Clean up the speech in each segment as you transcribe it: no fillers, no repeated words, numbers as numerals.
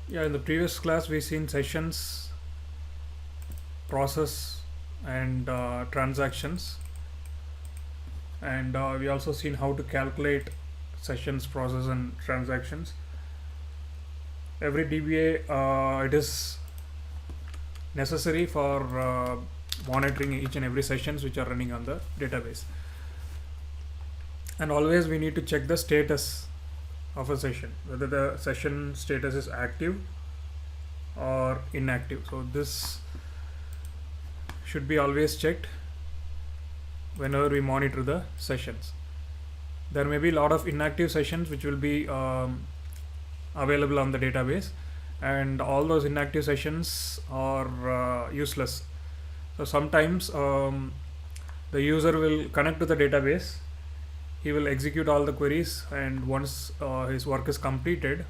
Yeah, in the previous class we seen sessions, process, and transactions, and we also seen how to calculate sessions, process, and transactions. Every DBA, it is necessary for monitoring each and every sessions which are running on the database, and always we need to check the status of a session, whether the session status is active or inactive. So this should be always checked whenever we monitor the sessions. There may be a lot of inactive sessions which will be available on the database, and all those inactive sessions are useless. So sometimes the user will connect to the database, he will execute all the queries, and once his work is completed,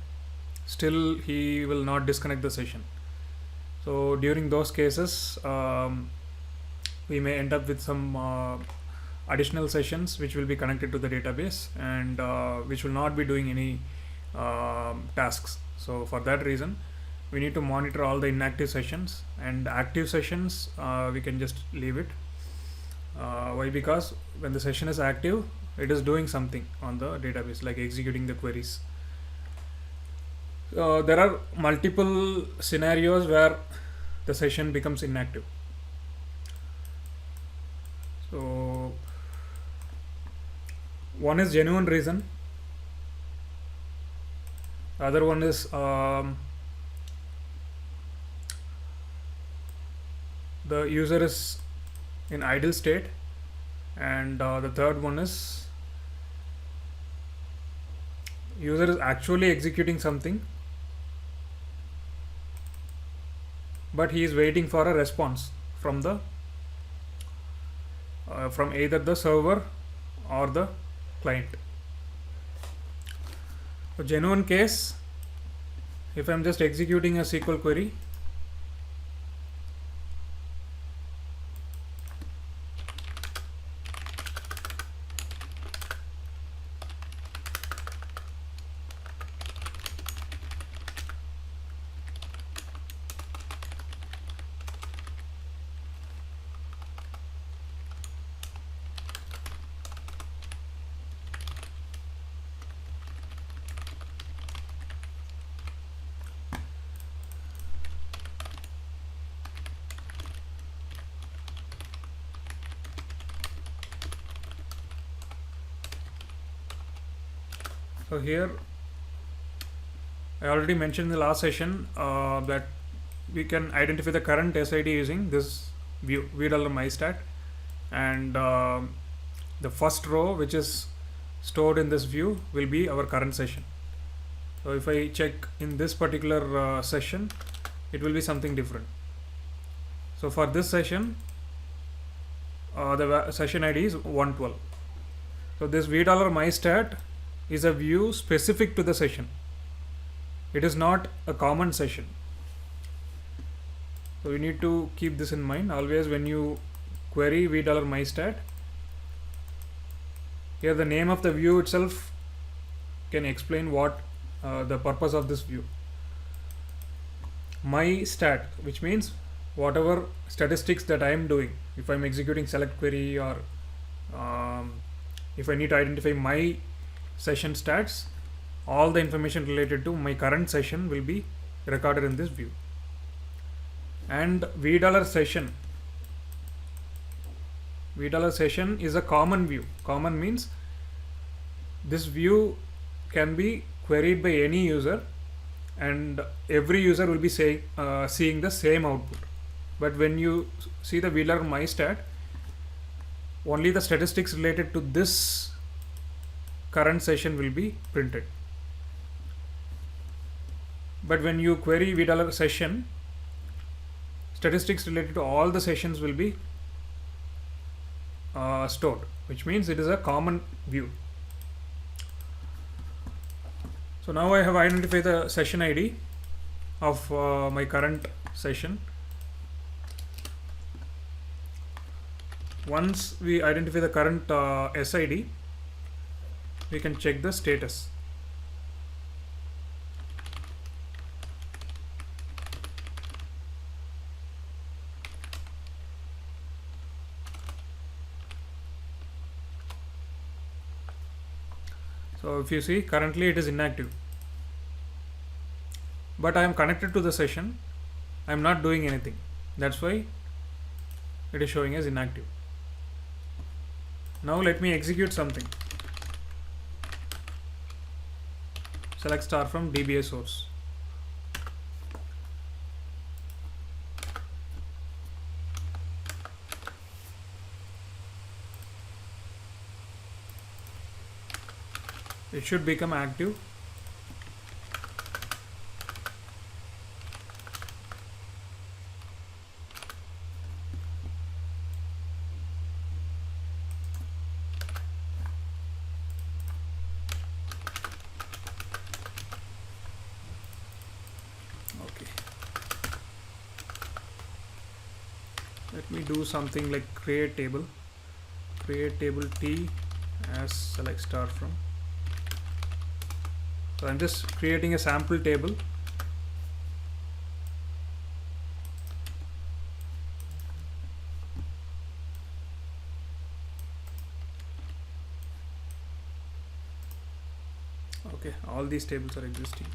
still he will not disconnect the session. So during those cases, we may end up with some additional sessions which will be connected to the database, and which will not be doing any tasks. So for that reason, we need to monitor all the inactive sessions, and active sessions we can just leave it. Why? Because when the session is active, it is doing something on the database, like executing the queries. There are multiple scenarios where the session becomes inactive. So one is genuine reason, other one is the user is in idle state, and the third one is user is actually executing something, but he is waiting for a response from the from either the server or the client. So genuine case, if I'm just executing a SQL query, so here I already mentioned in the last session that we can identify the current SID using this view $mystat, and the first row which is stored in this view will be our current session. So if I check in this particular session, it will be something different. So for this session, the session ID is 112. So this $mystat is a view specific to the session. It is not a common session. So you need to keep this in mind always when you query $mystat. Here the name of the view itself can explain what the purpose of this view. My stat, which means whatever statistics that I am doing, if I'm executing select query, or if I need to identify my session stats, all the information related to my current session will be recorded in this view. And $session is a common view. Common means this view can be queried by any user, and every user will be seeing the same output. But when you see the $mystat, only the statistics related to this current session will be printed. But when you query $session, statistics related to all the sessions will be stored, which means it is a common view. So now I have identified the session ID of my current session. Once we identify the current SID, we can check the status. So if you see, currently it is inactive, but I am connected to the session. I am not doing anything. That's why it is showing as inactive. Now let me execute something. Select star from DBA source. It should become active. Okay. Let me do something like create table T as select star from. So I'm just creating a sample table. Okay, all these tables are existing.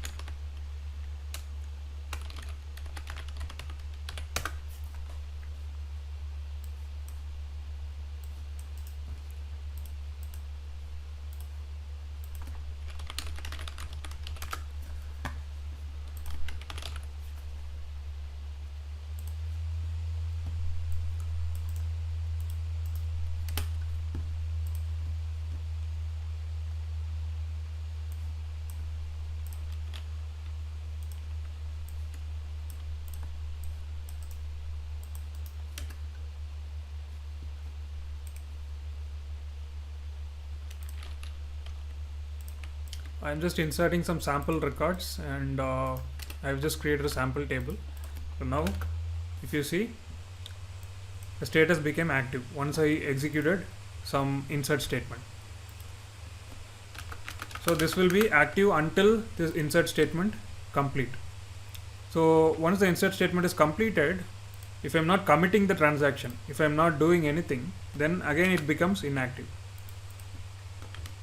I'm just inserting some sample records, and I've just created a sample table. So now if you see, the status became active once I executed some insert statement. So this will be active until this insert statement complete. So once the insert statement is completed, if I'm not committing the transaction, if I'm not doing anything, then again it becomes inactive.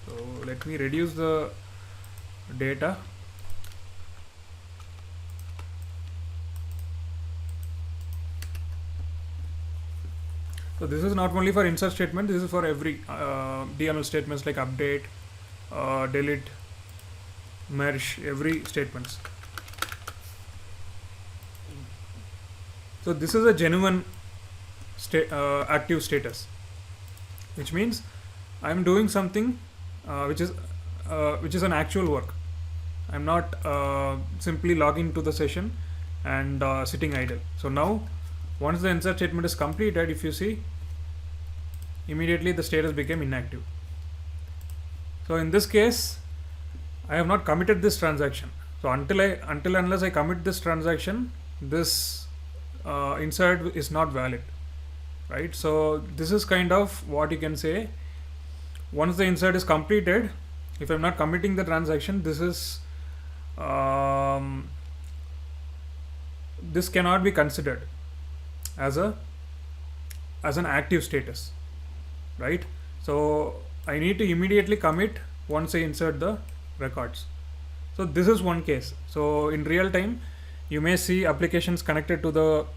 So let me reduce the data. So this is not only for insert statement, this is for every DML statements like update, delete, merge, every statements. So this is a genuine active status, which means I am doing something which is an actual work. I'm not simply logging to the session and sitting idle. So now once the insert statement is completed, if you see, immediately the status became inactive. So in this case, I have not committed this transaction. So until unless I commit this transaction, this insert is not valid, right? So this is kind of what you can say. Once the insert is completed, if I'm not committing the transaction, this is this cannot be considered as an active status, right? So I need to immediately commit once I insert the records. So this is one case. So in real time, you may see applications connected to the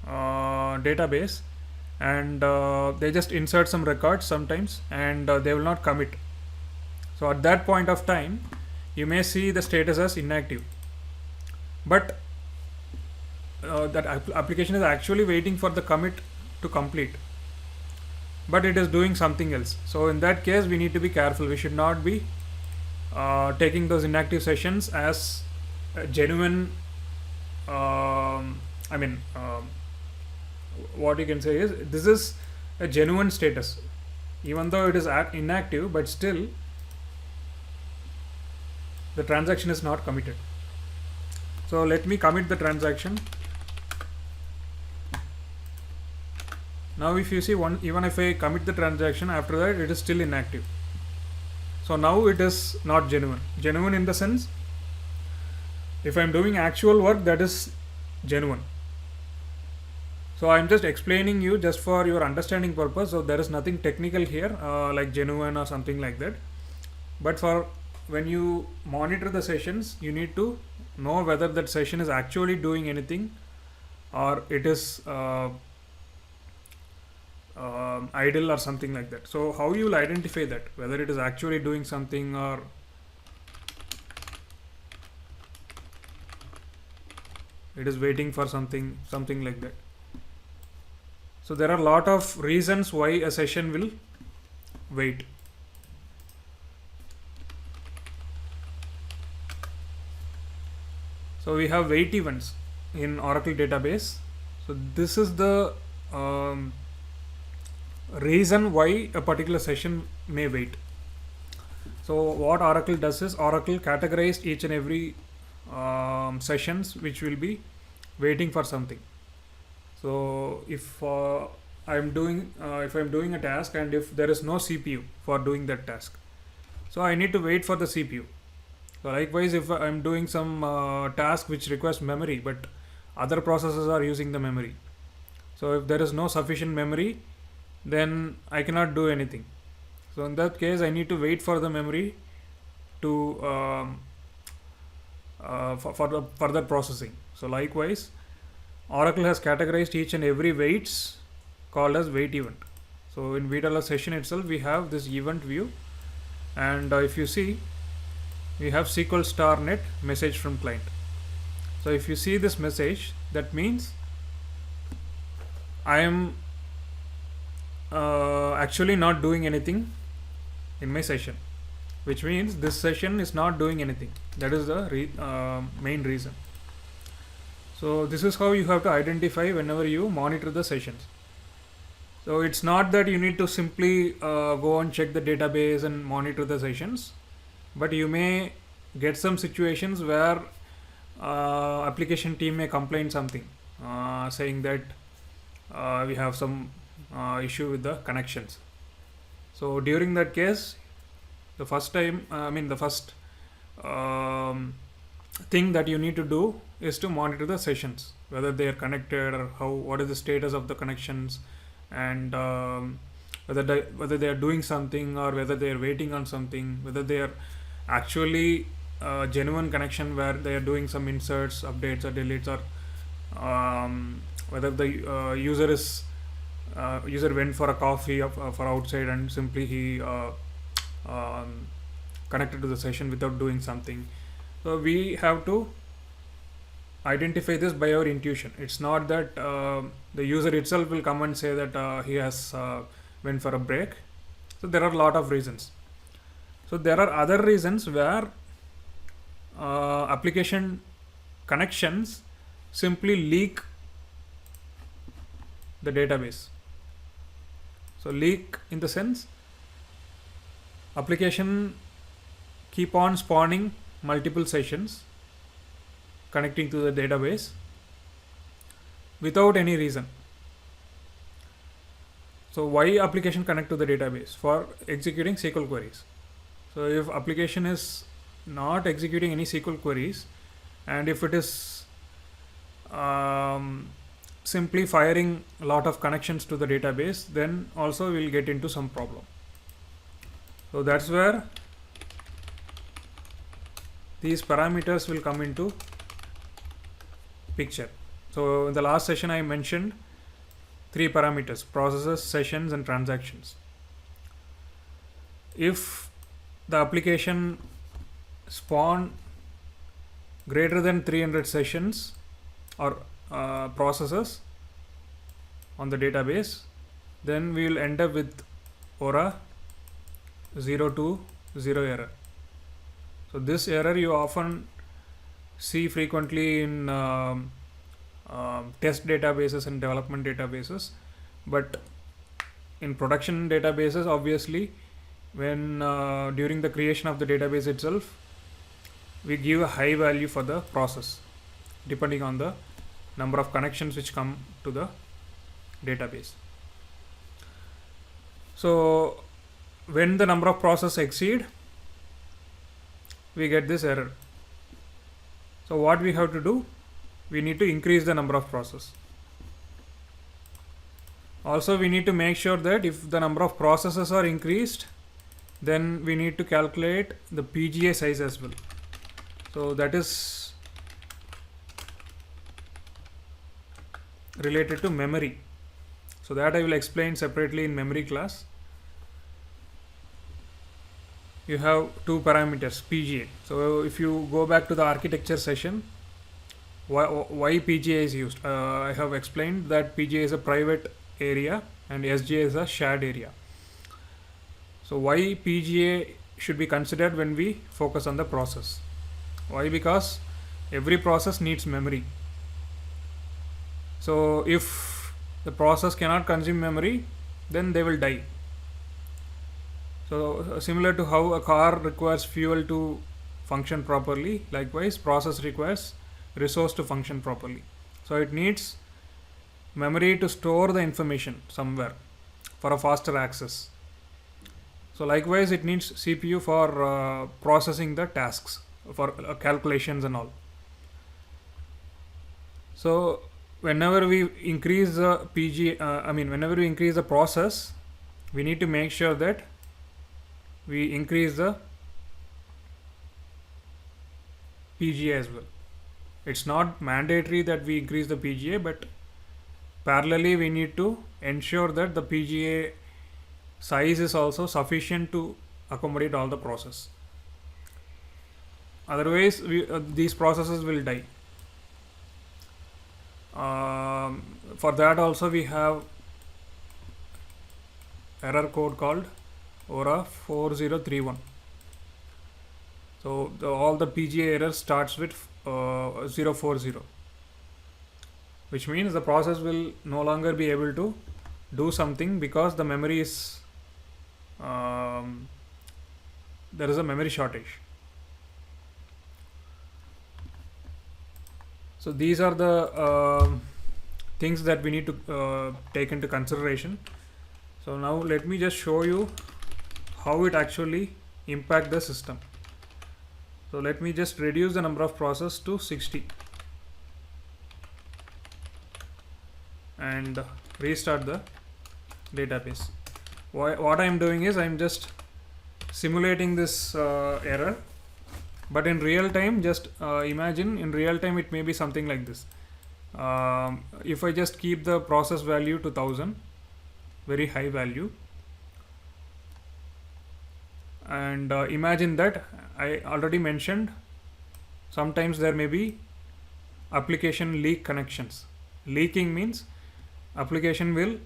database, and they just insert some records sometimes, and they will not commit. So at that point of time, you may see the status as inactive, but that application is actually waiting for the commit to complete, but it is doing something else. So in that case, we need to be careful. We should not be taking those inactive sessions as genuine. What you can say is, this is a genuine status, even though it is inactive, but still the transaction is not committed. So let me commit the transaction. Now if you see, even if I commit the transaction, after that it is still inactive. So now it is not genuine. Genuine in the sense, if I am doing actual work, that is genuine. So I am just explaining you just for your understanding purpose. So there is nothing technical here, like genuine or something like that. But for when you monitor the sessions, you need to know whether that session is actually doing anything or it is idle or something like that. So how you will identify that, whether it is actually doing something or it is waiting for something like that. So there are a lot of reasons why a session will wait. So we have wait events in Oracle database. So this is the reason why a particular session may wait. So what Oracle does is Oracle categorized each and every sessions which will be waiting for something. So if I'm doing a task and if there is no CPU for doing that task, so I need to wait for the CPU. So likewise, if I'm doing some task which requires memory, but other processes are using the memory, so if there is no sufficient memory, then I cannot do anything. So in that case, I need to wait for the memory to for the further processing. So likewise, Oracle has categorized each and every waits called as wait event. So in VDLS session itself, we have this event view, and if you see, we have SQL star net message from client. So if you see this message, that means I am actually not doing anything in my session, which means this session is not doing anything. That is the main reason. So this is how you have to identify whenever you monitor the sessions. So it's not that you need to simply go and check the database and monitor the sessions, but you may get some situations where application team may complain something, saying that we have some issue with the connections. So during that case, the first thing that you need to do is to monitor the sessions, whether they are connected or what is the status of the connections, and whether they are doing something or whether they are waiting on something, whether they are actually genuine connection where they are doing some inserts, updates or deletes, or whether the user went for a coffee for outside and simply he connected to the session without doing something. So we have to identify this by our intuition. It's not that the user itself will come and say that he has went for a break. So there are a lot of reasons. So there are other reasons where application connections simply leak the database. So leak in the sense, application keep on spawning multiple sessions connecting to the database without any reason. So why application connect to the database? For executing SQL queries. So if application is not executing any SQL queries, and if it is simply firing a lot of connections to the database, then also we'll get into some problem. So that's where these parameters will come into picture. So in the last session I mentioned 3 parameters: processes, sessions and transactions. If the application spawn greater than 300 sessions or processes on the database, then we will end up with ORA 020 error. So this error you often see frequently in test databases and development databases, but in production databases, obviously, when during the creation of the database itself, we give a high value for the process depending on the number of connections which come to the database. So when the number of processes exceed, we get this error. So what we have to do, we need to increase the number of processes. Also we need to make sure that if the number of processes are increased, then we need to calculate the PGA size as well. So that is related to memory. So that I will explain separately in memory class. You have two parameters PGA. So if you go back to the architecture session, why PGA is used, I have explained that PGA is a private area and SGA is a shared area. So why PGA should be considered when we focus on the process? Why? Because every process needs memory. So if the process cannot consume memory, then they will die. So similar to how a car requires fuel to function properly, likewise process requires resource to function properly. So it needs memory to store the information somewhere for a faster access. So likewise it needs CPU for processing the tasks, for calculations and all. So whenever we increase the whenever we increase the process, we need to make sure that we increase the PGA as well. It's not mandatory that we increase the PGA, but parallelly we need to ensure that the PGA size is also sufficient to accommodate all the process. Otherwise these processes will die. For that also we have error code called ORA 4031. So all the PGA error starts with 040, which means the process will no longer be able to do something because the memory is there is a memory shortage. So these are the things that we need to take into consideration. So now let me just show you how it actually impact the system. So let me just reduce the number of process to 60 and restart the database. What I am doing is I am just simulating this error, but in real time, just imagine in real time it may be something like this. If I just keep the process value to 1000, very high value, and imagine that I already mentioned sometimes there may be application leak connections. Leaking means application will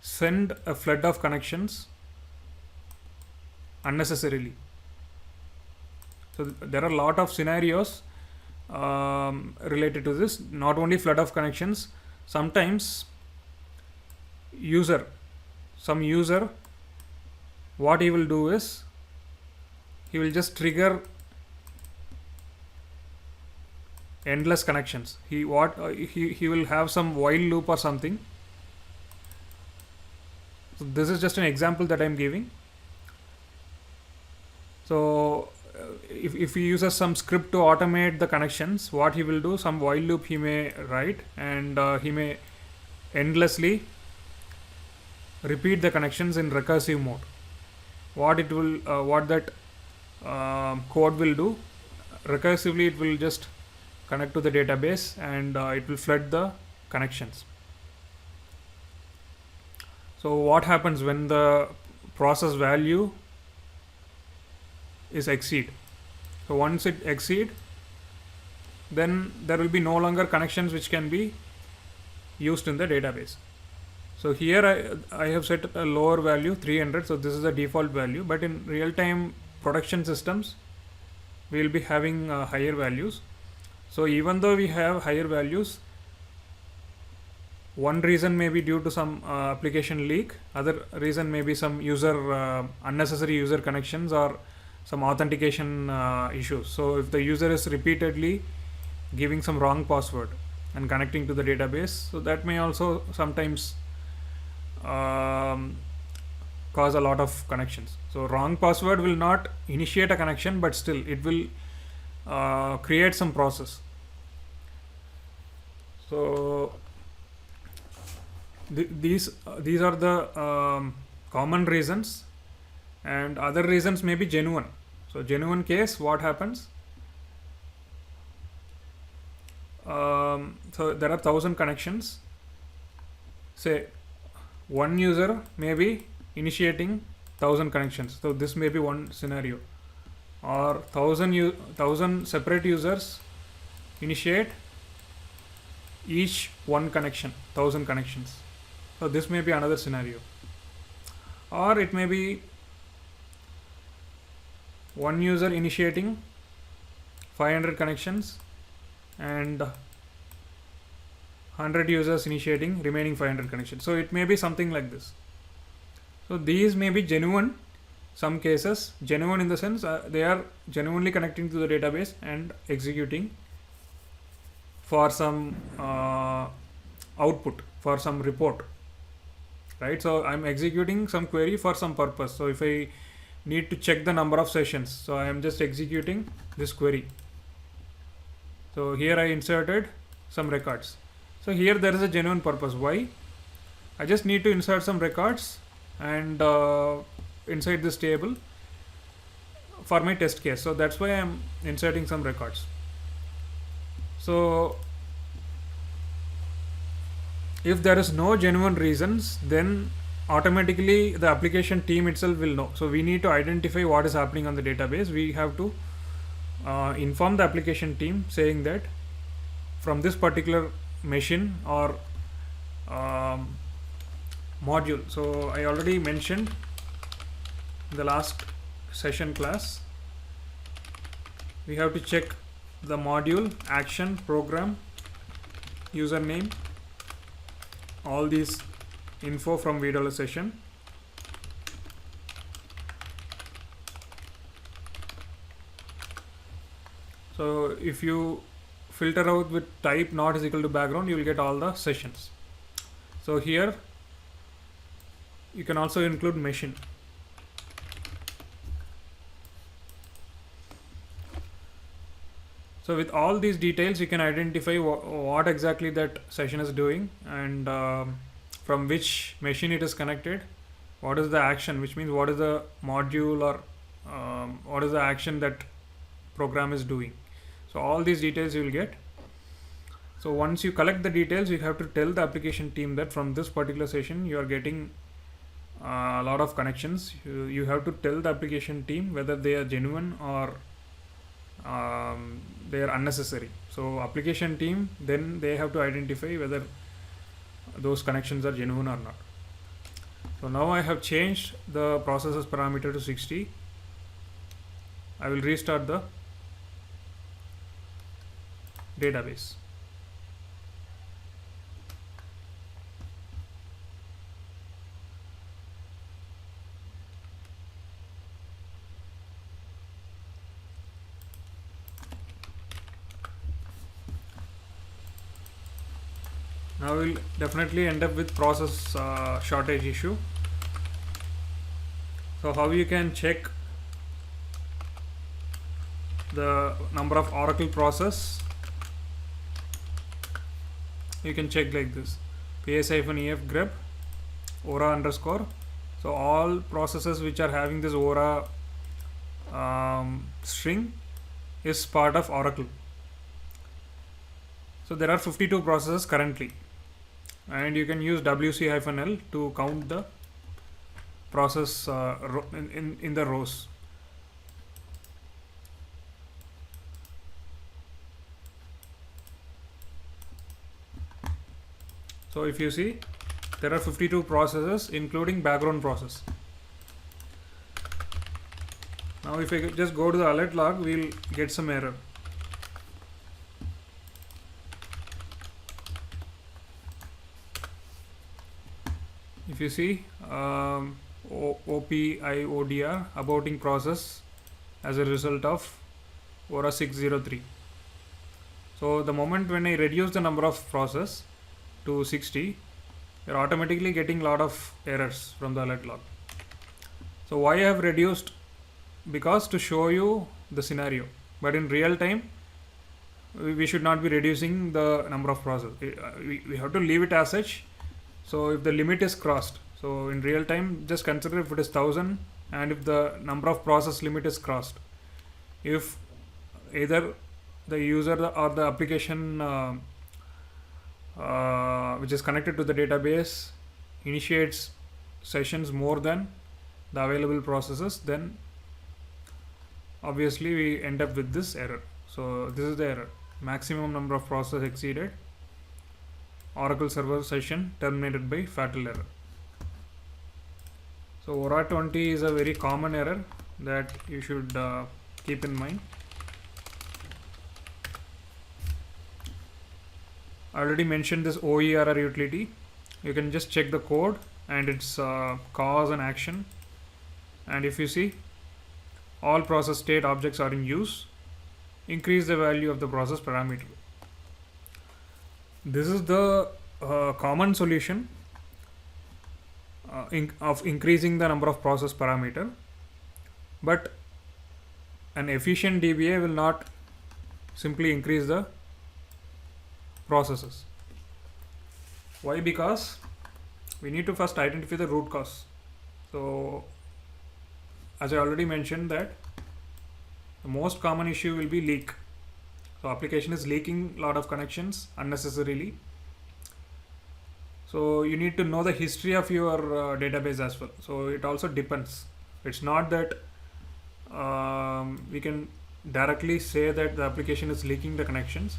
send a flood of connections unnecessarily. So there are a lot of scenarios related to this. Not only flood of connections, sometimes some user, what he will do is he will just trigger endless connections. He will have some while loop or something. So this is just an example that I am giving. So if he uses some script to automate the connections, what he will do, some while loop he may write, and he may endlessly repeat the connections in recursive mode. What that code will do, recursively it will just connect to the database and it will flood the connections. So what happens when the process value is exceed? So once it exceed, then there will be no longer connections which can be used in the database. So here I have set a lower value 300, so this is the default value, but in real time production systems we will be having higher values. So even though we have higher values, one reason may be due to some application leak, other reason may be some unnecessary user connections or some authentication issues. So if the user is repeatedly giving some wrong password and connecting to the database, so that may also sometimes cause a lot of connections. So wrong password will not initiate a connection, but still it will create some process. So these are the common reasons and other reasons may be genuine. So genuine case, what happens? So there are 1,000 connections. Say one user may be initiating 1,000 connections. So this may be one scenario. Or 1,000 separate users initiate each one connection, 1,000 connections. So this may be another scenario. Or it may be one user initiating 500 connections and 100 users initiating remaining 500 connections. So it may be something like this. So these may be genuine, some cases genuine in the sense they are genuinely connecting to the database and executing for some output, for some report, right? So I'm executing some query for some purpose. So if I need to check the number of sessions, so I am just executing this query. So here I inserted some records. So here there is a genuine purpose. Why? I just need to insert some records and inside this table for my test case. So that's why I am inserting some records. So if there is no genuine reasons, then automatically the application team itself will know. So we need to identify what is happening on the database. We have to inform the application team saying that from this particular machine or module. So I already mentioned in the last session class, we have to check the module, action, program, username, all these info from VDOLS session. So if you filter out with type not is equal to background, you will get all the sessions. So here you can also include machine. So with all these details, you can identify what exactly that session is doing and from which machine it is connected, what is the action, which means what is the module or what is the action that program is doing. So all these details you will get. So once you collect the details, you have to tell the application team that from this particular session you are getting a lot of connections. You have to tell the application team whether they are genuine or they are unnecessary. So application team, then they have to identify whether those connections are genuine or not. So now I have changed the processes parameter to 60. I will restart the database. Now we'll definitely end up with process shortage issue. So how you can check the number of Oracle process? You can check like this: ps-ef grep ora underscore. So all processes which are having this ora string is part of Oracle. So there are 52 processes currently, and you can use wc-l to count the process in the rows. So if you see, there are 52 processes including background process. Now if I just go to the alert log, we'll get some error. If you see OPIODR aborting process as a result of ORA 603. So the moment when I reduce the number of process to 60, you're automatically getting a lot of errors from the alert log. So why I have reduced? Because to show you the scenario, but in real time we should not be reducing the number of process. We have to leave it as such. So if the limit is crossed, so in real time just consider if it is 1000 and if the number of process limit is crossed. If either the user or the application which is connected to the database initiates sessions more than the available processes, then obviously we end up with this error. So this is the error: maximum number of processes exceeded, Oracle server session terminated by fatal error. So ORA20 is a very common error that you should keep in mind. I already mentioned this OERR utility. You can just check the code and its cause and action, and if you see all process state objects are in use, increase the value of the process parameter. This is the common solution of increasing the number of process parameter, but an efficient DBA will not simply increase the processes. Why? Because we need to first identify the root cause. So as I already mentioned, that the most common issue will be leak. So application is leaking a lot of connections unnecessarily. So you need to know the history of your database as well. So it also depends. It's not that we can directly say that the application is leaking the connections.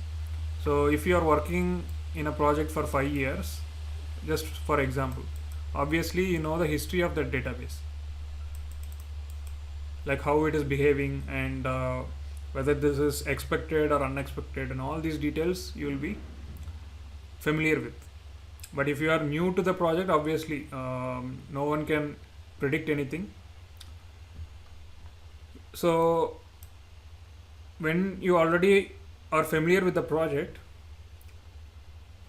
So if you are working in a project for 5 years, just for example, obviously you know the history of that database, like how it is behaving and whether this is expected or unexpected, and all these details you will be familiar with. But if you are new to the project, obviously no one can predict anything. So when you already are familiar with the project,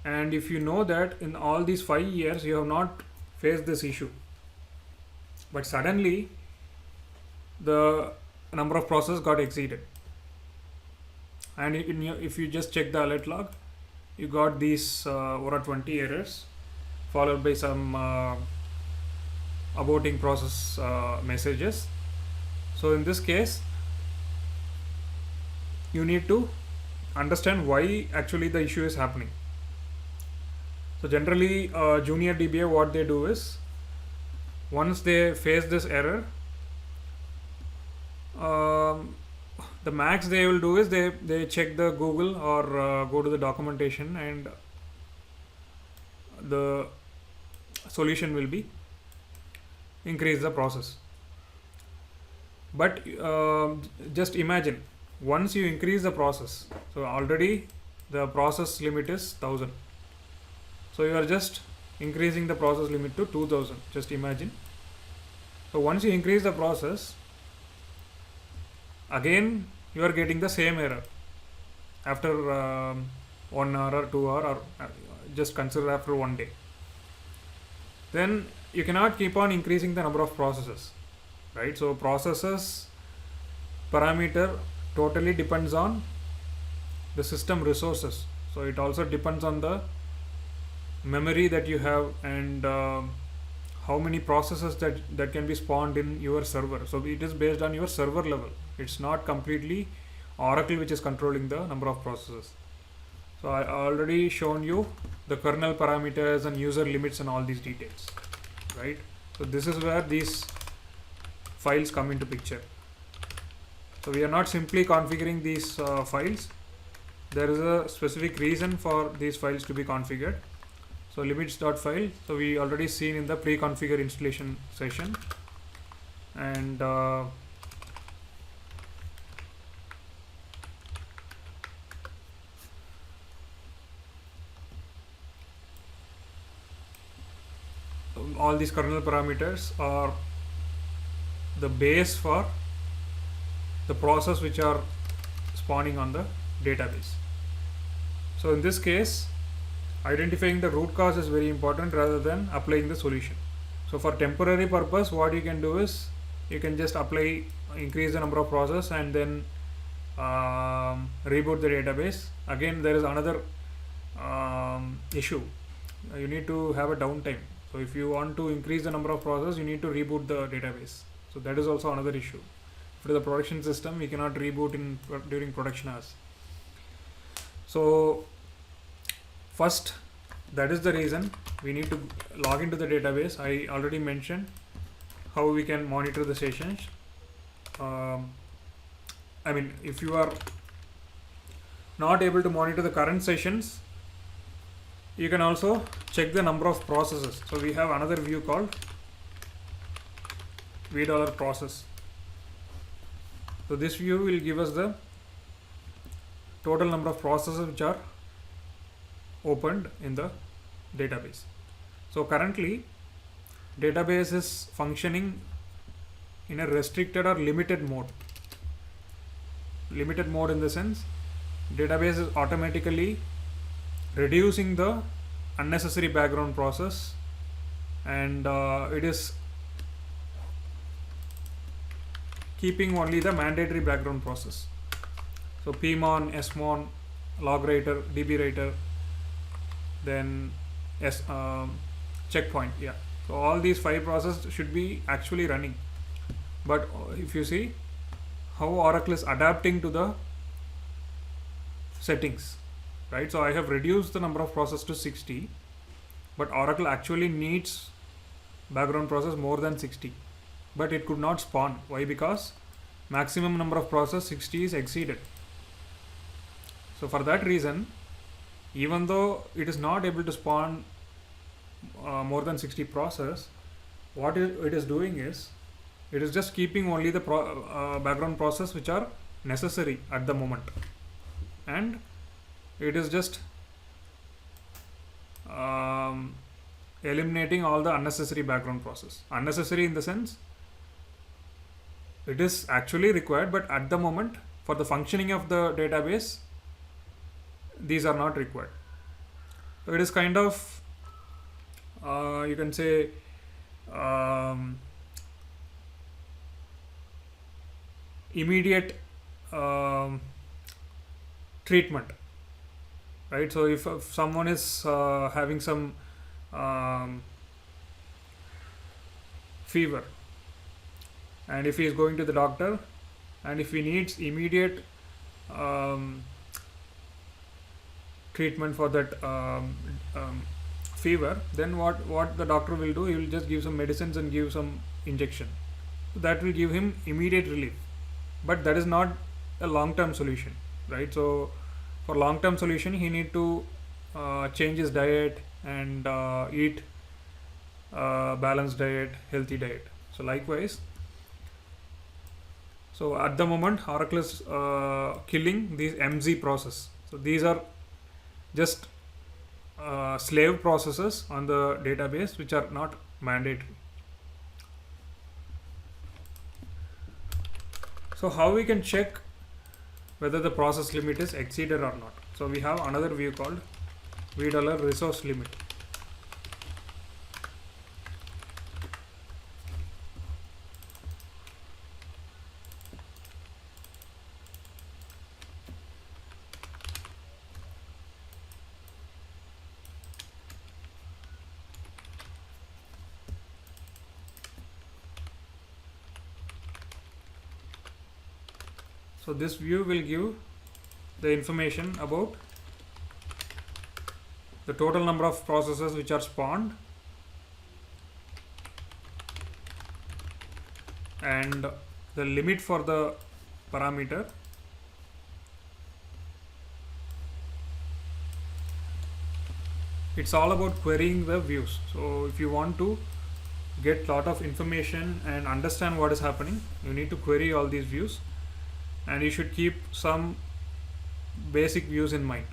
and if you know that in all these 5 years you have not faced this issue, but suddenly the number of processes got exceeded, and if you just check the alert log, you got these ORA20 errors followed by some aborting process messages. So in this case, you need to understand why actually the issue is happening. So generally junior DBA, what they do is, once they face this error, the max they will do is they check the Google or go to the documentation, and the solution will be increase the process. But just imagine, once you increase the process, so already the process limit is 1000, so you are just increasing the process limit to 2000. Just imagine. So once you increase the process, again you are getting the same error after 1 hour or 2 hour, or just consider after 1 day. Then you cannot keep on increasing the number of processes, right? So processes parameter totally depends on the system resources. So it also depends on the memory that you have, and how many processes that can be spawned in your server. So it is based on your server level. It's not completely Oracle which is controlling the number of processes. So I already shown you the kernel parameters and user limits and all these details, right? So this is where these files come into picture. So we are not simply configuring these files. There is a specific reason for these files to be configured. So limits.file, so we already seen in the pre-configure installation session, and all these kernel parameters are the base for the process which are spawning on the database. So in this case, identifying the root cause is very important rather than applying the solution. So for temporary purpose, what you can do is you can just increase the number of process and then reboot the database. Again, there is another issue. You need to have a downtime. So if you want to increase the number of processes, you need to reboot the database. So that is also another issue. For the production system, we cannot reboot during production hours. So first, that is the reason we need to log into the database. I already mentioned how we can monitor the sessions. I mean, if you are not able to monitor the current sessions, you can also check the number of processes. So we have another view called $process. So this view will give us the total number of processes which are opened in the database. So currently database is functioning in a restricted or limited mode. Limited mode in the sense, database is automatically reducing the unnecessary background process, and it is keeping only the mandatory background process. So pmon, smon, logwriter, dbwriter, then checkpoint. Yeah, so all these 5 processes should be actually running. But if you see how Oracle is adapting to the settings, right? So I have reduced the number of processes to 60, but Oracle actually needs background process more than 60, but it could not spawn. Why? Because maximum number of process 60 is exceeded. So for that reason, even though it is not able to spawn more than 60 process, what it is doing is, it is just keeping only the background process which are necessary at the moment, and it is just eliminating all the unnecessary background process. Unnecessary in the sense, it is actually required, but at the moment for the functioning of the database, these are not required. So it is kind of you can say immediate treatment, right? So if someone is having some fever, and if he is going to the doctor, and if he needs immediate treatment for that fever, then what the doctor will do, he will just give some medicines and give some injection. So that will give him immediate relief, but that is not a long-term solution, right? So for long-term solution, he need to change his diet and eat balanced diet, healthy diet. So likewise, so at the moment Oracle is killing these MZ process. So these are just slave processes on the database which are not mandatory. So how we can check whether the process limit is exceeded or not? So we have another view called $resource limit. So this view will give the information about the total number of processes which are spawned and the limit for the parameter, it's all about querying the views. So if you want to get lot of information and understand what is happening, you need to query all these views, and you should keep some basic views in mind.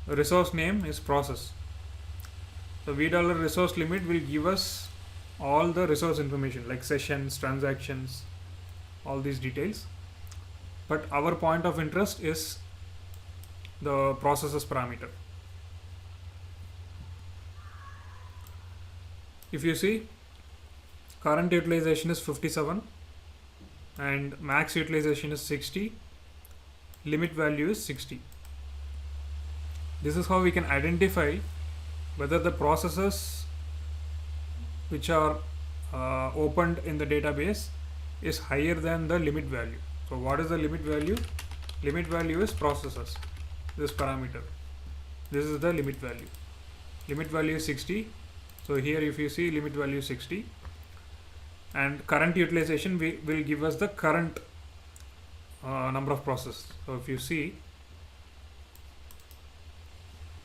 The resource name is process. The $resource limit will give us all the resource information like sessions, transactions, all these details, but our point of interest is the processes parameter. If you see, current utilization is 57 and max utilization is 60, limit value is 60. This is how we can identify whether the processes which are opened in the database is higher than the limit value. So what is the limit value? Limit value is processes, this parameter. This is the limit value. Limit value is 60. So here if you see limit value is 60, and current utilization will give us the current number of processes. So if you see,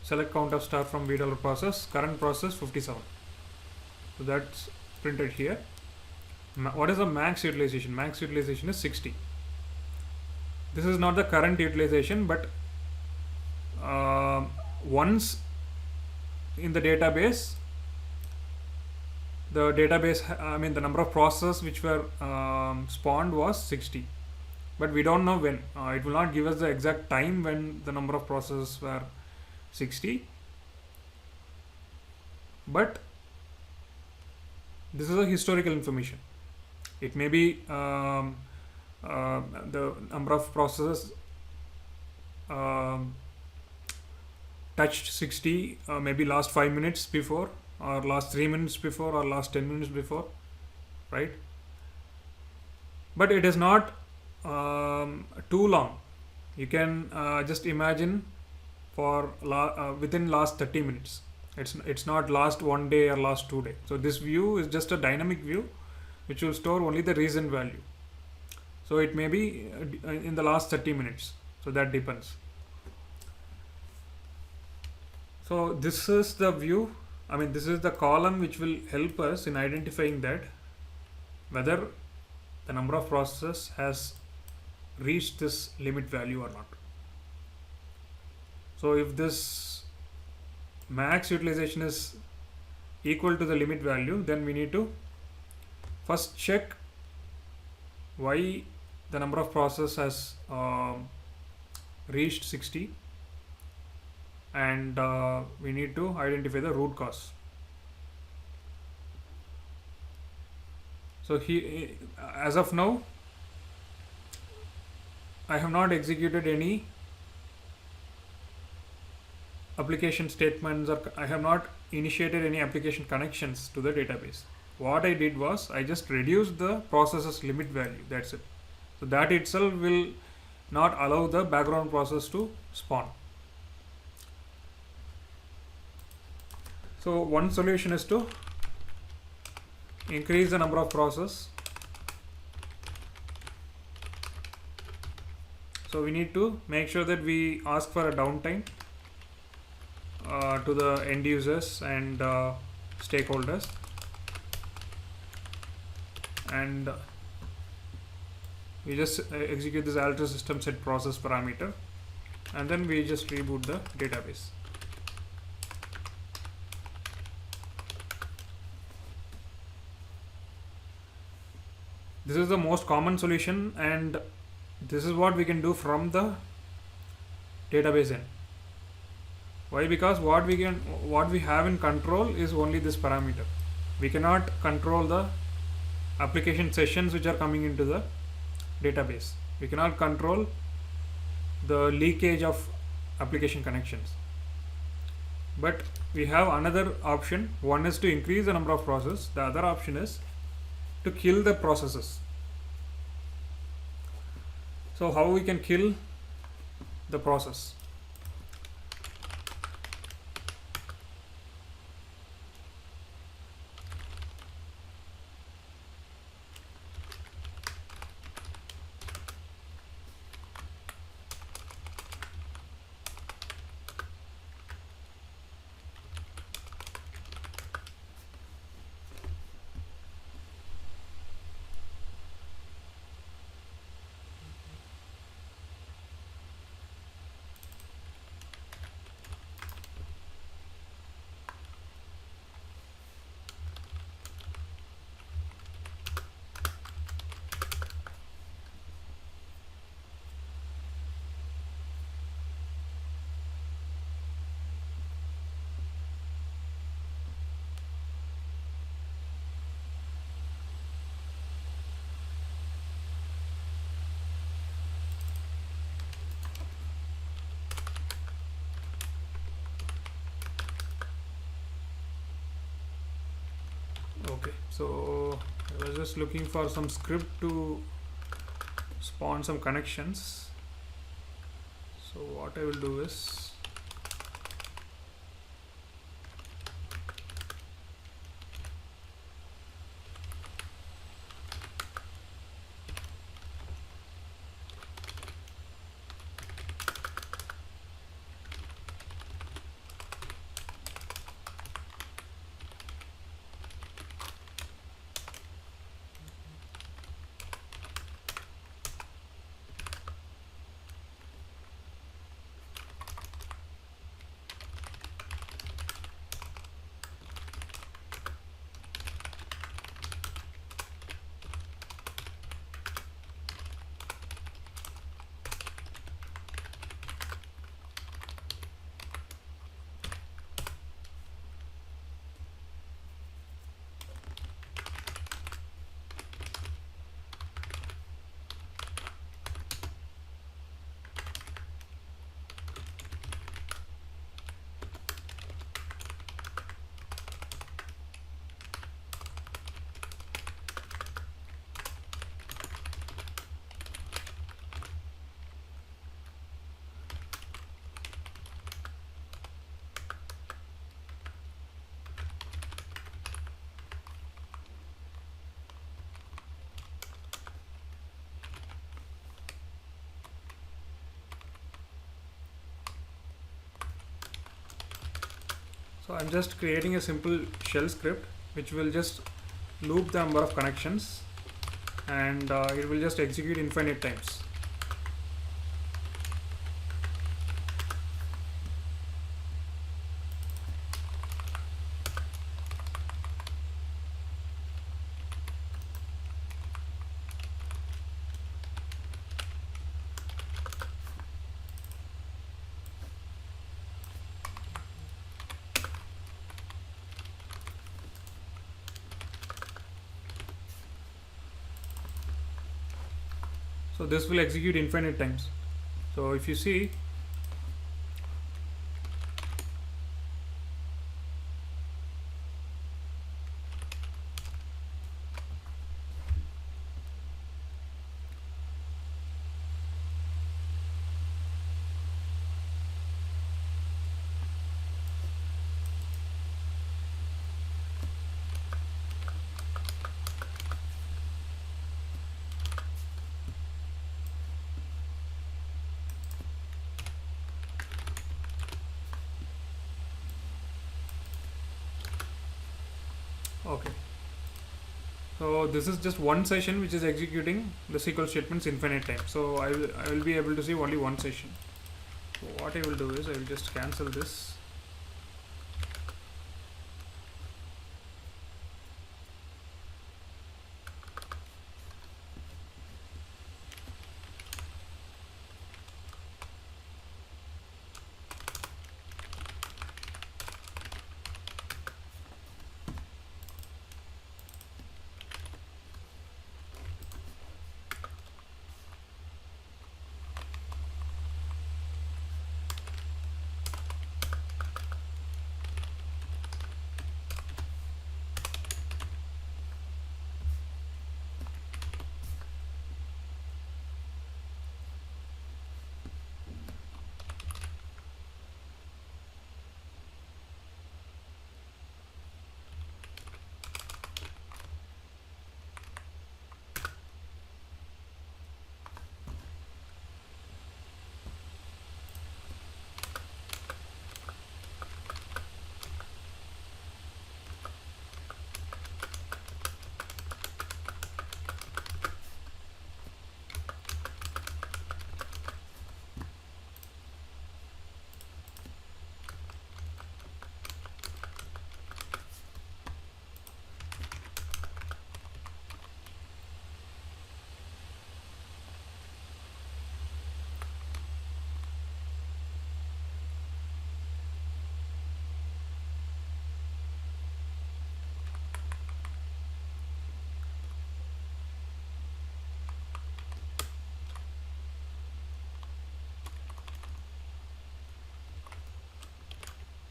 select count of star from VW process, current process 57. So that's printed here. What is the max utilization? Max utilization is 60. This is not the current utilization, but once in the database, the number of processes which were spawned was 60, but we don't know when. It will not give us the exact time when the number of processes were 60, but this is a historical information. It may be the number of processes touched 60 maybe last 5 minutes before, or last 3 minutes before, or last 10 minutes before, right? But it is not too long. You can just imagine for within last 30 minutes. It's not last 1 day or last 2 days. So this view is just a dynamic view which will store only the recent value. So it may be in the last 30 minutes. So that depends. So this is the view. This is the column which will help us in identifying that whether the number of processes has reached this limit value or not. So if this max utilization is equal to the limit value, then we need to first check why the number of processes has reached 60, and we need to identify the root cause. So as of now, I have not executed any application statements, or I have not initiated any application connections to the database. What I did was I just reduced the process's limit value. That's it. So that itself will not allow the background process to spawn. So one solution is to increase the number of processes. So we need to make sure that we ask for a downtime to the end users and stakeholders, and we just execute this alter system set process parameter, and then we just reboot the database. This is the most common solution, and this is what we can do from the database end. Why? Because what we have in control is only this parameter. We cannot control the application sessions which are coming into the database. We cannot control the leakage of application connections. But we have another option. One is to increase the number of processes. The other option is to kill the processes. So how we can kill the process? Okay, so I was just looking for some script to spawn some connections. So what I will do is, so I'm just creating a simple shell script which will just loop the number of connections, and it will just execute infinite times. So this will execute infinite times. So if you see, okay, so this is just one session which is executing the SQL statements infinite time. So I will be able to see only one session. So what I will do is I will just cancel this.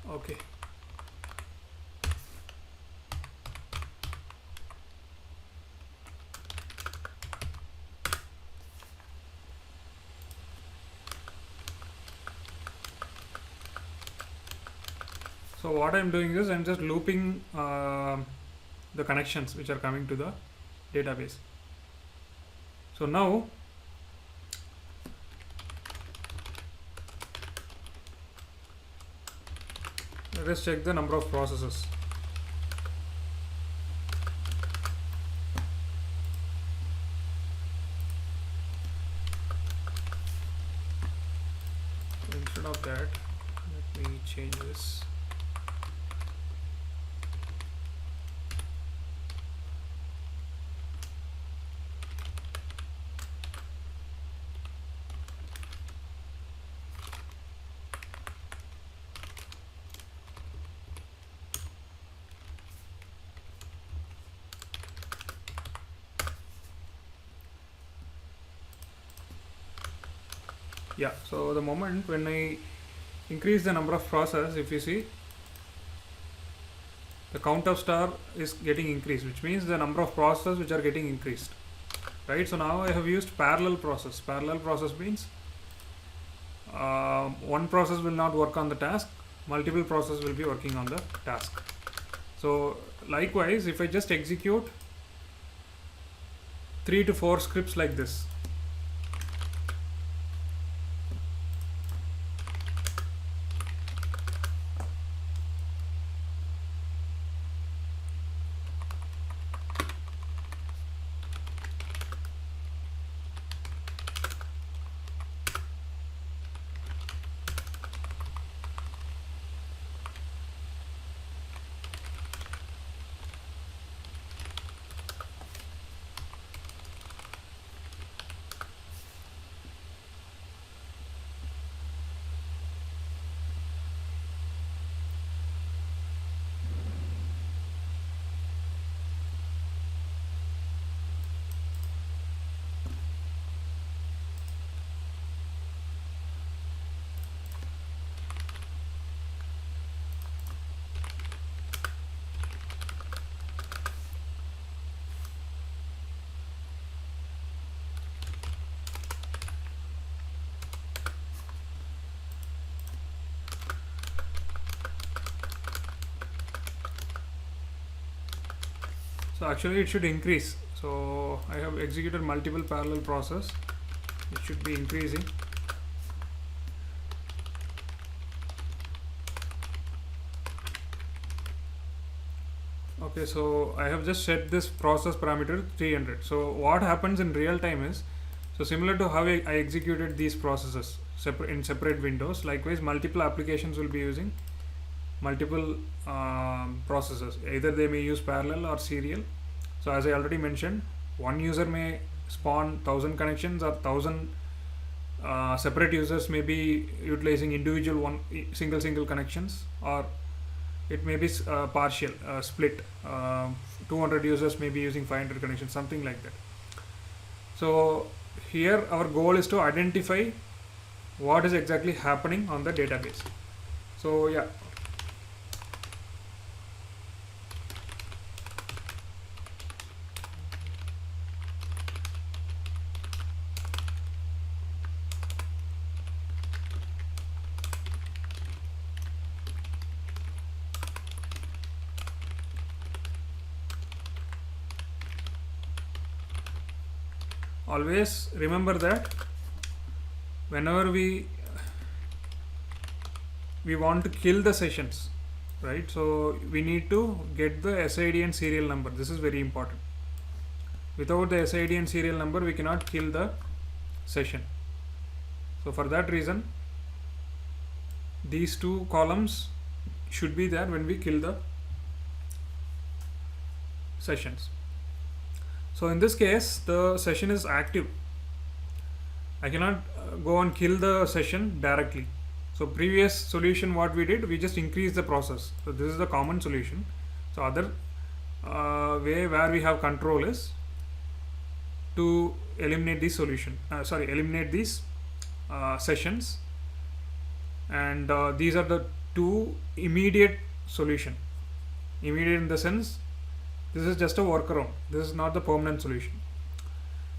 Okay, So what I'm doing is I'm just looping the connections which are coming to the database. So now let us check the number of processes. Instead of that, let me change this. Yeah, so the moment when I increase the number of process, if you see, the count of star is getting increased, which means the number of processes which are getting increased, right? So now I have used parallel process. Parallel process means one process will not work on the task, multiple processes will be working on the task. So likewise, if I just execute 3 to 4 scripts like this, so actually it should increase. So I have executed multiple parallel process, it should be increasing. Okay, so I have just set this process parameter 300. So what happens in real time is, so similar to how I executed these processes in separate windows, likewise multiple applications will be using multiple processes. Either they may use parallel or serial. So as I already mentioned, one user may spawn 1000 connections, or 1000 separate users may be utilizing individual single connections, or it may be partial split. 200 users may be using 500 connections, something like that. So here our goal is to identify what is exactly happening on the database. So yeah, always remember that whenever we want to kill the sessions, right? So we need to get the SID and serial number. This is very important. Without the SID and serial number, we cannot kill the session. So for that reason, these two columns should be there when we kill the sessions. So in this case, the session is active. I cannot go and kill the session directly. So previous solution, what we did, we just increased the process. So this is the common solution. So other way where we have control is to eliminate these eliminate these sessions, and these are the two immediate solution. Immediate in the sense, this is just a workaround. This is not the permanent solution.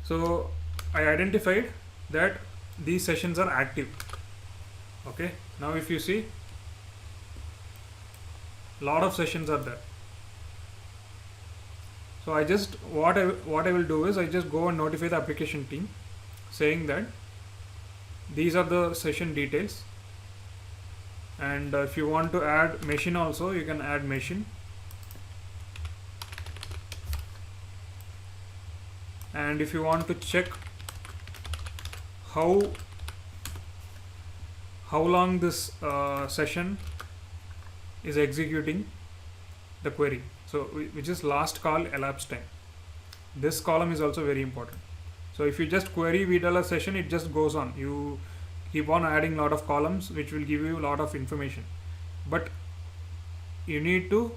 So I identified that these sessions are active. Okay, now if you see, lot of sessions are there. So I just what I will do is I just go and notify the application team saying that these are the session details, and if you want to add machine also, you can add machine, and if you want to check how long this session is executing the query, so which is last call elapsed time. This column is also very important. So if you just query VDLR session, it just goes on. You keep on adding lot of columns which will give you a lot of information, but you need to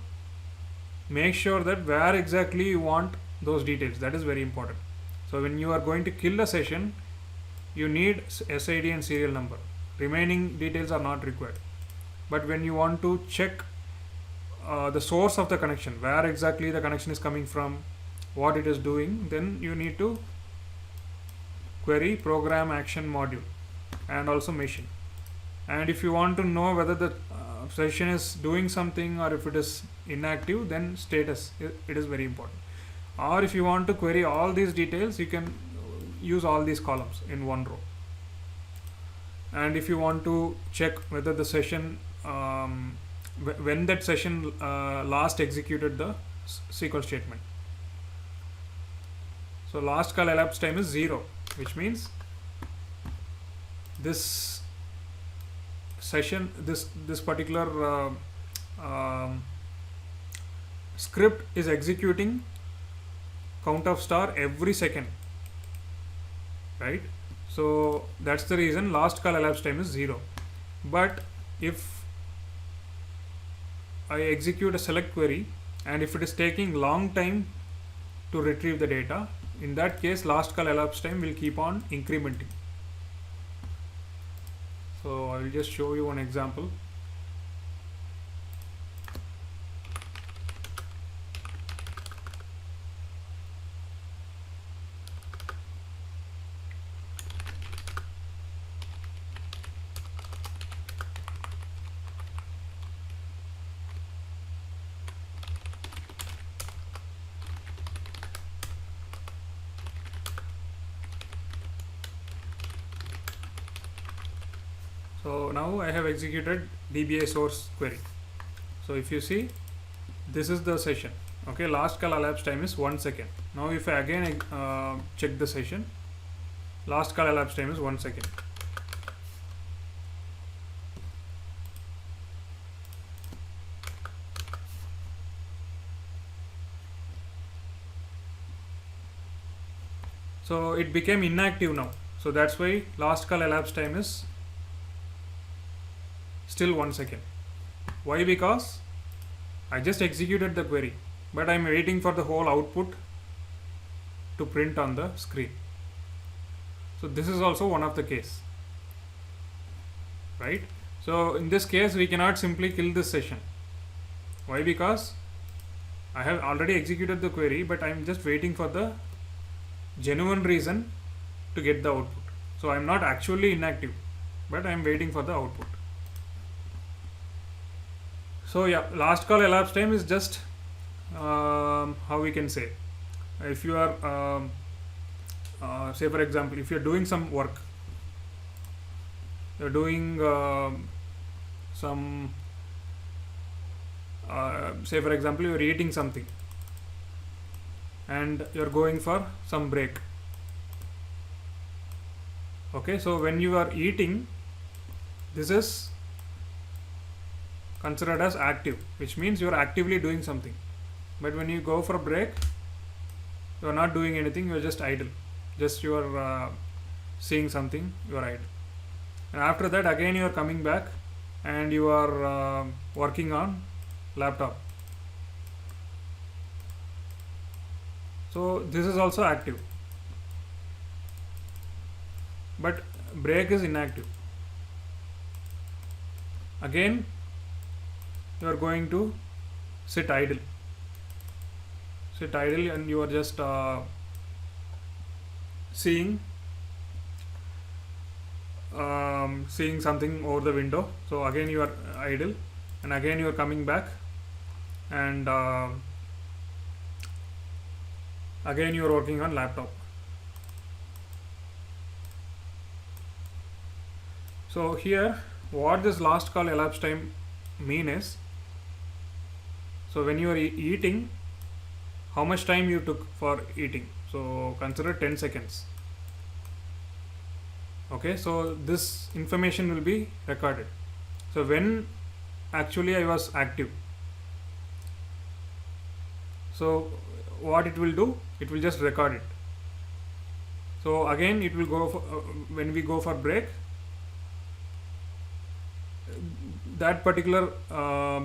make sure that where exactly you want those details. That is very important. So when you are going to kill a session, you need SID and serial number. Remaining details are not required. But when you want to check the source of the connection, where exactly the connection is coming from, what it is doing, then you need to query program action module and also machine. And if you want to know whether the session is doing something or if it is inactive, then status, it is very important. Or if you want to query all these details, you can use all these columns in one row. And if you want to check whether the session when that session last executed the SQL statement. So last call elapsed time is 0, which means this session, this particular script is executing count of star every second, right? So that's the reason last call elapsed time is 0. But if I execute a select query and if it is taking long time to retrieve the data, in that case last call elapsed time will keep on incrementing. So I will just show you one example. So now I have executed DBA source query. So if you see, this is the session. Okay, last call elapsed time is 1 second. Now if I again check the session, last call elapsed time is 1 second. So it became inactive now. So that's why last call elapsed time is still 1 second. Why? Because I just executed the query, but I'm waiting for the whole output to print on the screen. So this is also one of the case, right? So in this case we cannot simply kill this session. Why? Because I have already executed the query, but I'm just waiting for the genuine reason to get the output. So I'm not actually inactive, but I'm waiting for the output. So yeah, last call elapsed time is just how we can say, if you are say for example, if you're doing some work, you're doing some say for example you're eating something and you're going for some break. Okay, so when you are eating, this is considered as active, which means you are actively doing something. But when you go for a break, you are not doing anything, you are just idle. Just you are seeing something, you are idle. And after that again you are coming back and you are working on laptop. So this is also active, but break is inactive. Again you are going to sit idle, and you are just seeing something over the window. So again you are idle, and again you are coming back and again you are working on laptop. So here what this last call elapsed time mean is, so when you are eating, how much time you took for eating. So consider 10 seconds. Okay, so this information will be recorded. So when actually I was active, so what it will do, it will just record it. So again it will go for, when we go for break, that particular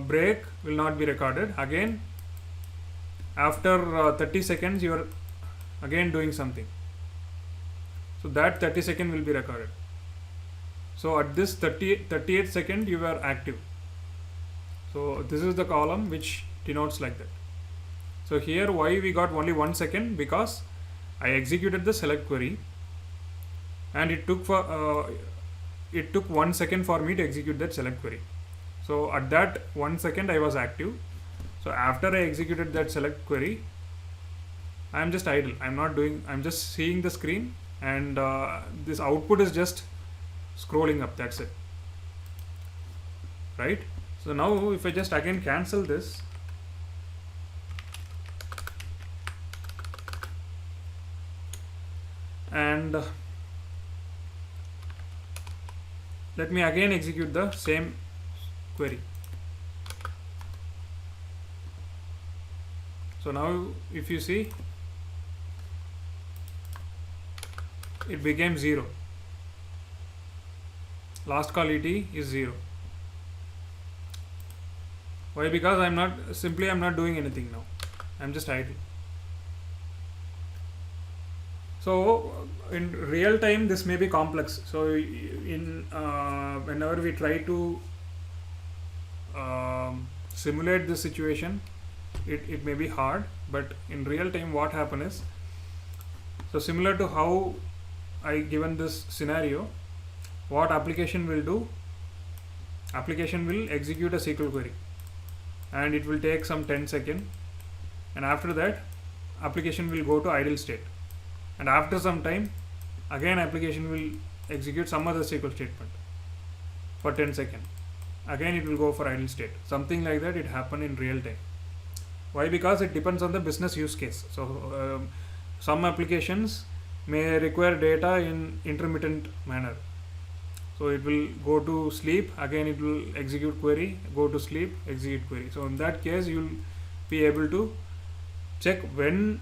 break will not be recorded. Again after 30 seconds you are again doing something, so that 30 second will be recorded. So at this 38 second you were active. So this is the column which denotes like that. So here why we got only 1 second, because I executed the select query and it took 1 second for me to execute that select query. So at that 1 second I was active. So after I executed that select query, I am just idle. I'm just seeing the screen, and this output is just scrolling up. That's it. Right? So now if I just again cancel this, and let me again execute the same query. So now if you see, it became 0. Last call ET is 0. Why? Because I'm not doing anything now. I'm just idle. So in real time this may be complex. So in whenever we try to simulate this situation, it may be hard, but in real time what happen is, so similar to how I given this scenario, what application will do, application will execute a SQL query and it will take some 10 seconds, and after that application will go to idle state, and after some time again application will execute some other SQL statement for 10 seconds, again it will go for idle state. Something like that it happen in real time. Why? Because it depends on the business use case. So some applications may require data in intermittent manner. So it will go to sleep, again it will execute query, go to sleep, execute query. So in that case you will be able to check when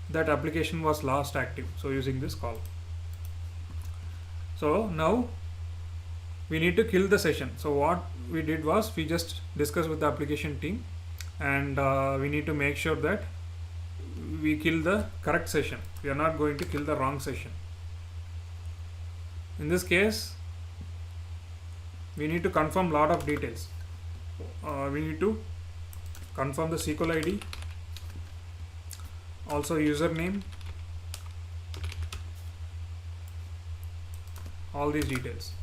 that application was last active. So using this call. So now we need to kill the session. So what we did was, we just discussed with the application team, and we need to make sure that we kill the correct session. We are not going to kill the wrong session. In this case we need to confirm lot of details. We need to confirm the SQL ID, also username, all these details.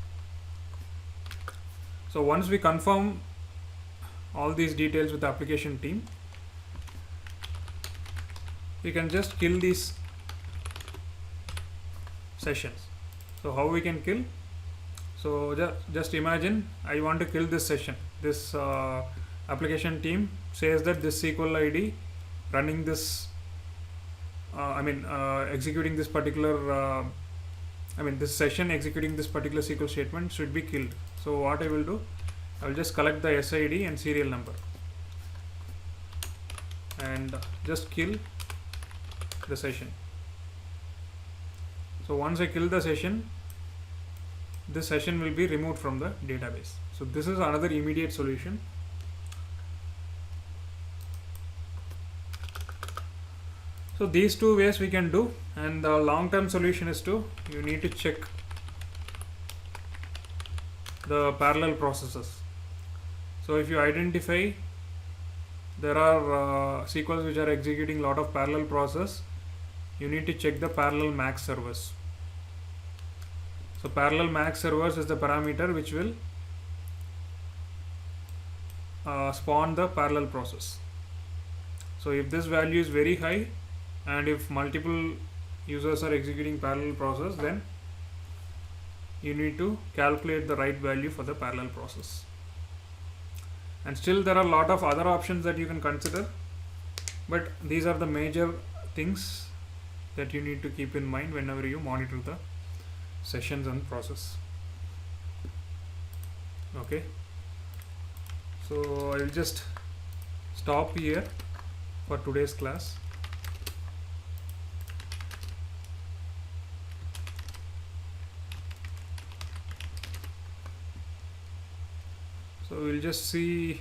So once we confirm all these details with the application team, we can just kill these sessions. So how we can kill? So just imagine I want to kill this session. This application team says that this SQL ID running this executing this particular this session executing this particular SQL statement should be killed. So what I will do, I will just collect the SID and serial number and just kill the session. So once I kill the session, this session will be removed from the database. So this is another immediate solution. So these two ways we can do, and the long-term solution is to, you need to check the parallel processes. So if you identify there are SQLs which are executing lot of parallel process, you need to check the parallel max servers. So parallel max servers is the parameter which will spawn the parallel process. So if this value is very high and if multiple users are executing parallel process, then you need to calculate the right value for the parallel process. And still there are a lot of other options that you can consider, but these are the major things that you need to keep in mind whenever you monitor the sessions and process. Okay, so I will just stop here for today's class. So we'll just see